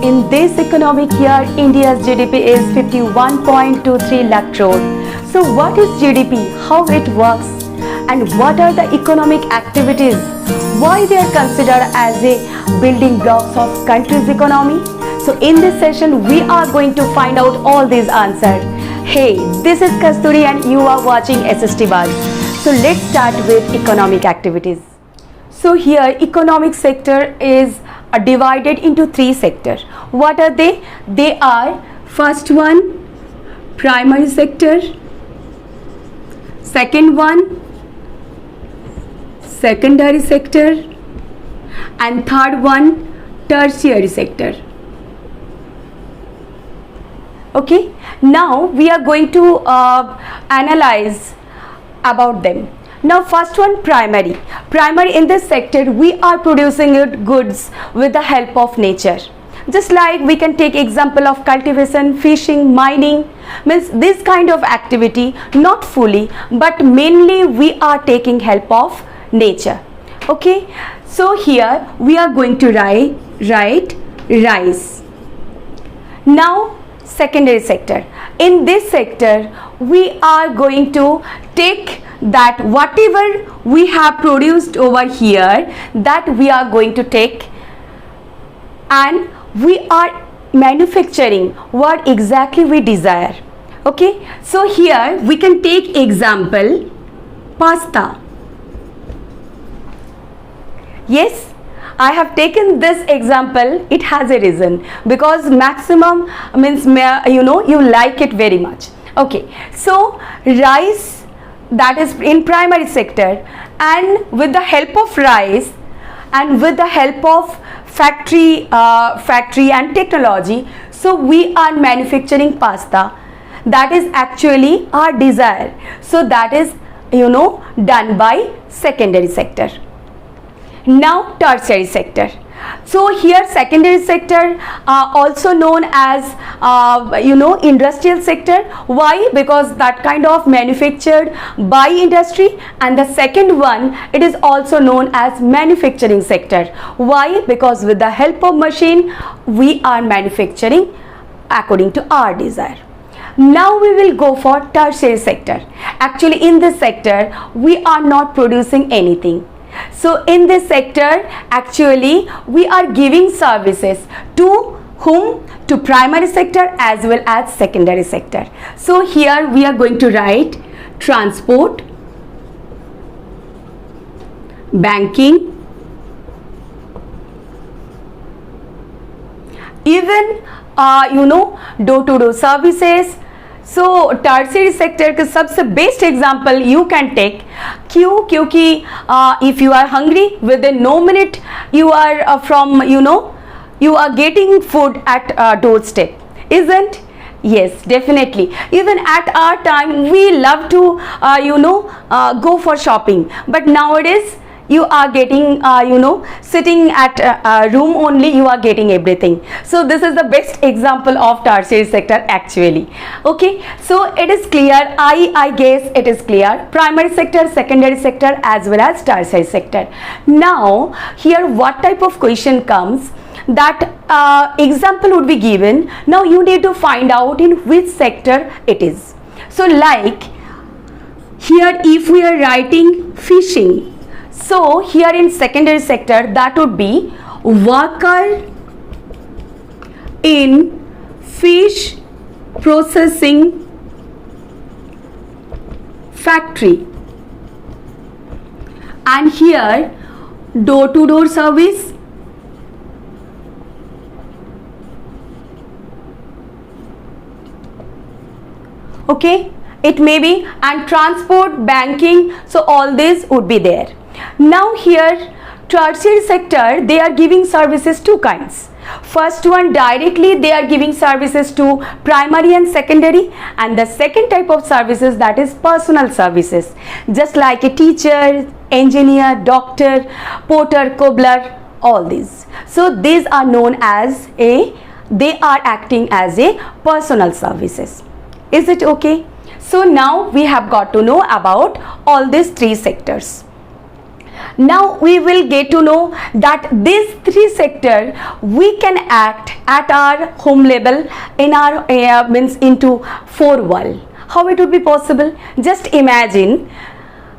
In this economic year, India's GDP is 51.23 lakh crore. So what is GDP, how it works, and what are the economic activities, why they are considered as a building blocks of country's economy? So in this session, we are going to find out all these answers. Hey, this is Kasturi and you are watching SST Buzz. So let's start with economic activities. So here, economic sector is divided into three sectors. What are they? They are, first one, primary sector, second one, secondary sector, and third one, tertiary sector. Okay, now we are going to analyze about them. Now first one, primary. Primary, in this sector we are producing goods with the help of nature. Just like we can take example of cultivation, fishing, mining, means this kind of activity, not fully but mainly we are taking help of nature. Okay, so here we are going to write rice. Now secondary sector. In this sector we are going to take that whatever we have produced over here, that we are going to take and we are manufacturing what exactly we desire. Okay, so here we can take example pasta. Yes, I have taken this example, it has a reason, because maximum means you like it very much. Okay, so rice, that is in primary sector, and with the help of rice and with the help of factory and technology, so we are manufacturing pasta. That is actually our desire. So that is done by secondary sector. Now tertiary sector. So here secondary sector also known as industrial sector. Why? Because that kind of manufactured by industry. And the second one, it is also known as manufacturing sector. Why? Because with the help of machine we are manufacturing according to our desire. Now we will go for tertiary sector. Actually in this sector we are not producing anything. So in this sector actually we are giving services to whom? To primary sector as well as secondary sector. So here we are going to write transport, banking, even door-to-door services. So tertiary sector का सबसे best example you can take. क्यों? क्योंकि if you are hungry, within no minute you are you are getting food at doorstep, isn't? Yes, definitely. Even at our time we love to go for shopping, but nowadays you are getting sitting at a room only, you are getting everything. So this is the best example of tertiary sector actually. Okay, so it is clear, I guess it is clear, primary sector, secondary sector as well as tertiary sector. Now here what type of question comes, that example would be given. Now you need to find out in which sector it is. So like here if we are writing fishing, so here in secondary sector that would be worker in fish processing factory, and here door-to-door service, okay, it may be, and transport, banking, so all this would be there. Now here tertiary sector they are giving services two kinds. First one, directly they are giving services to primary and secondary, and the second type of services, that is personal services, just like a teacher, engineer, doctor, porter, cobbler, all these. So these are known as they are acting as a personal services. Is it okay? So now we have got to know about all these three sectors. Now we will get to know that these three sectors we can act at our home level in our means into four world. How it would be possible? Just imagine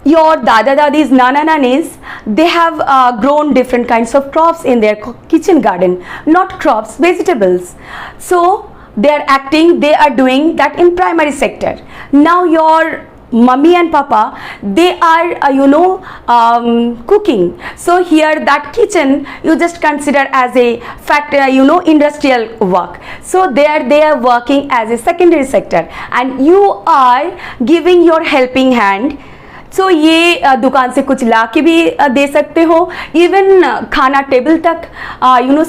your dada dadis, nana nanis, they have grown different kinds of crops in their kitchen garden, not crops, vegetables. So they are acting, they are doing that in primary sector. Now your mummy and papa, they are cooking. So here that kitchen you just consider as a factory, industrial work. So there they are working as a secondary sector, and you are giving your helping hand. सो ये दुकान से कुछ ला के भी दे सकते हो, even खाना table तक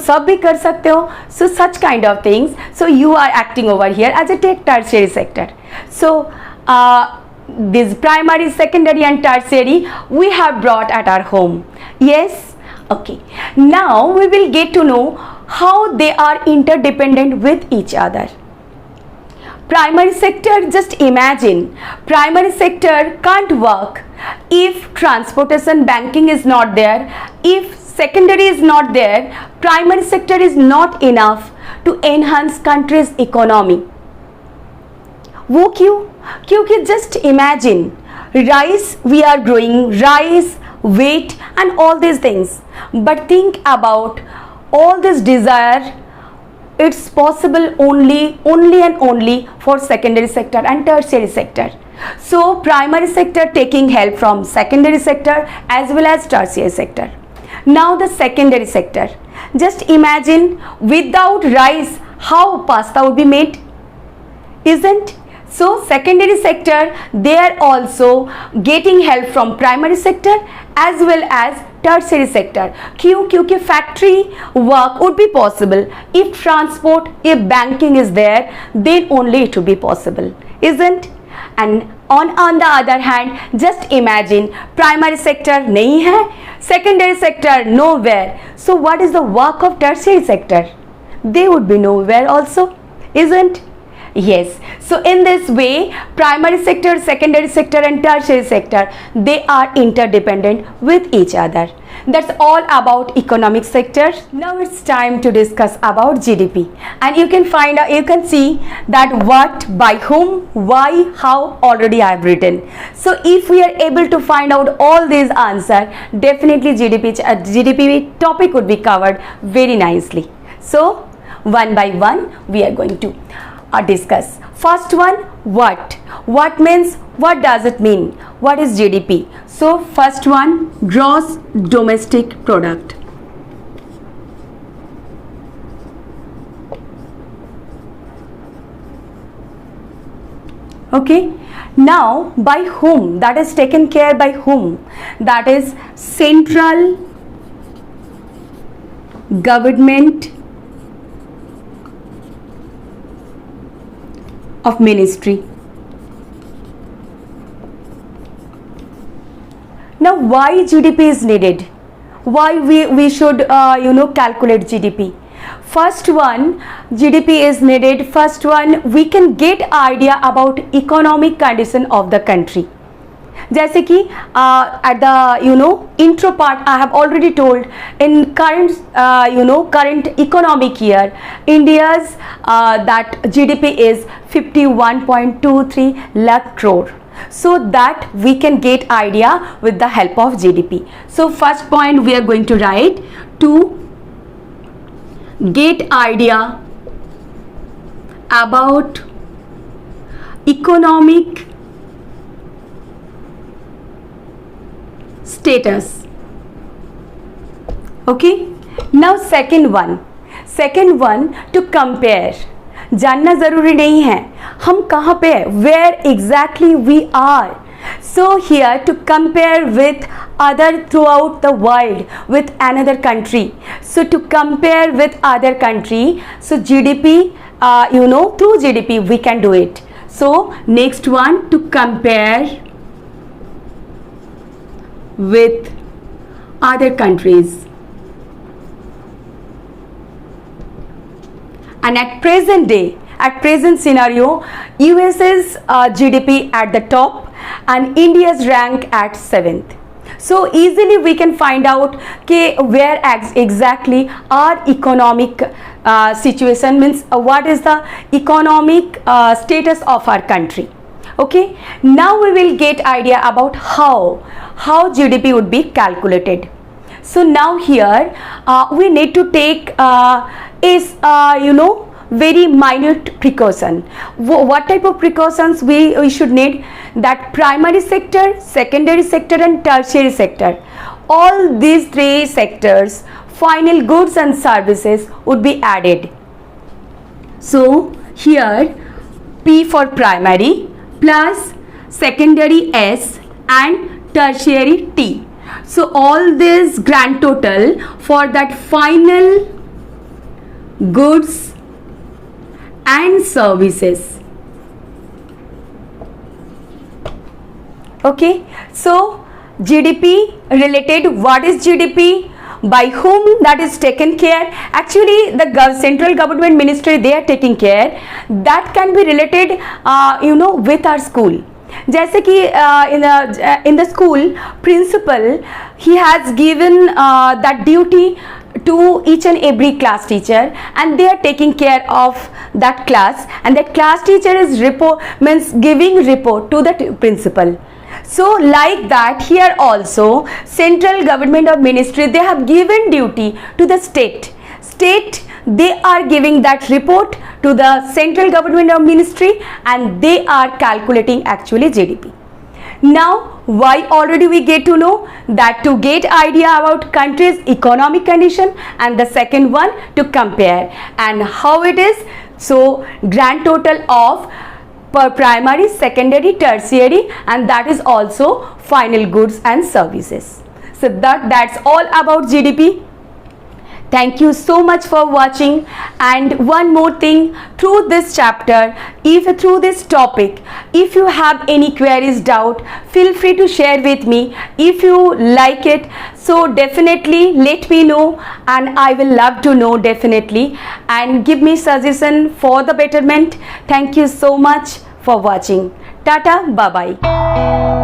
सब भी कर सकते हो. So such kind of things. So you are acting over here as a tertiary sector. सो this primary, secondary and tertiary we have brought at our home. Yes, okay. Now we will get to know how they are interdependent with each other. Primary sector, just imagine, primary sector can't work if transportation, banking is not there. If secondary is not there, primary sector is not enough to enhance country's economy. वो क्यों? क्योंकि just imagine, rice we are growing, rice, wheat and all these things, but think about all this desire, it's possible only and only for secondary sector and tertiary sector. So primary sector taking help from secondary sector as well as tertiary sector. Now the secondary sector, just imagine, without rice how pasta would be made, isn't? So secondary sector, they are also getting help from primary sector as well as tertiary sector. क्यों? क्योंकि factory work would be possible if transport, if banking is there, then only it would be possible, isn't? And on the other hand, just imagine, primary sector नहीं है, secondary sector nowhere. So what is the work of tertiary sector? They would be nowhere also, isn't? Yes. So in this way, primary sector, secondary sector and tertiary sector, they are interdependent with each other. That's all about economic sector. Now it's time to discuss about GDP, and you can find out, you can see that what, by whom, why, how already I have written. So if we are able to find out all these answer, definitely GDP topic would be covered very nicely. So one by one we are going to discuss. First one, what means, what does it mean, what is GDP? So first one, gross domestic product. Okay, now by whom, that is taken care by whom, that is central government of ministry. Now why GDP is needed, why we should calculate GDP? First one, GDP is needed. First one, we can get idea about economic condition of the country. जैसे कि at the intro part I have already told, in current economic year, India's that GDP is 51.23 lakh crore. So that we can get idea with the help of GDP. So first point we are going to write, to get idea about economic status. Okay, now second one, to compare. जानना ज़रूरी नहीं है हम कहाँ पे है, where exactly we are. So here to compare with other throughout the world, with another country. So to compare with other country, so GDP, through GDP we can do it. So next one, to compare with other countries. And at present day, at present scenario, US's GDP at the top and India's rank at 7th. So easily we can find out where exactly our economic situation means, what is the economic status of our country. Okay, now we will get idea about how GDP would be calculated. So now here we need to take very minute precaution. What type of precautions we should need? That primary sector, secondary sector and tertiary sector, all these three sectors, final goods and services would be added. So here P for primary plus secondary S and tertiary T. So all this grand total for that final goods and services. Okay, so GDP related, what is GDP, by whom that is taken care? Actually the central government ministry, they are taking care. That can be related with our school. जैसे कि in the school principal, he has given that duty to each and every class teacher, and they are taking care of that class, and that class teacher is giving report to the principal. So like that, here also central government or ministry, they have given duty to the state, they are giving that report to the central government or ministry, and they are calculating actually GDP. Now why already we get to know that to get idea about country's economic condition, and the second one to compare and how it is. So grand total of per primary, secondary, tertiary, and that is also final goods and services. So that's all about GDP. Thank you so much for watching. And one more thing, through this chapter, through this topic, if you have any queries, doubt, feel free to share with me. If you like it, so definitely let me know, and I will love to know definitely, and give me suggestion for the betterment. Thank you so much for watching. Tata, bye bye.